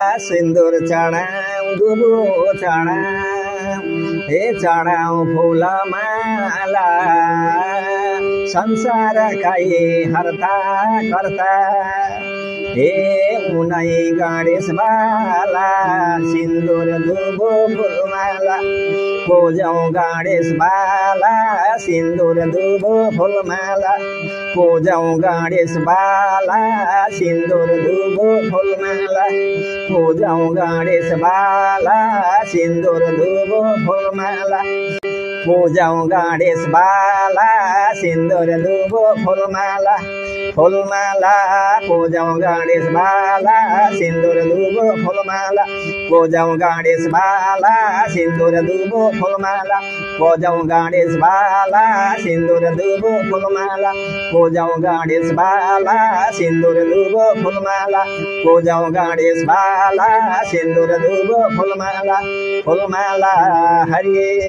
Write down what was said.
सिन्दूर चढाऊ दुबो चढाऊ हे चढाऊ फुलमाला संसारकै हर्ता कर्ता हे उनै गणेश बाला सिन्दूर दुबो फुलमाला पूजौं गणेश बाला सिन्दूर दुबो फुलमाला पूजौं गणेश बाला सिन्दूर दुबो फुलमाला पूजौं गणेश बाला सिन्दूर दुबो फुलमाला पूजौं गणेश बाला सिन्दूर दुबो फुलमाला फुलमाला पूजौं गणेश बाला सिन्दूर दुबो फुलमाला पूजौं गणेश बाला सिन्दूर दुबो फुलमाला पूजौं गणेश बाला सिन्दूर दुबो फुलमाला पूजौं गणेश बाला सिन्दूर दुबो फुलमाला पूजौं गणेश बाला सिन्दूर दुबो फुलमाला फुलमाला हरि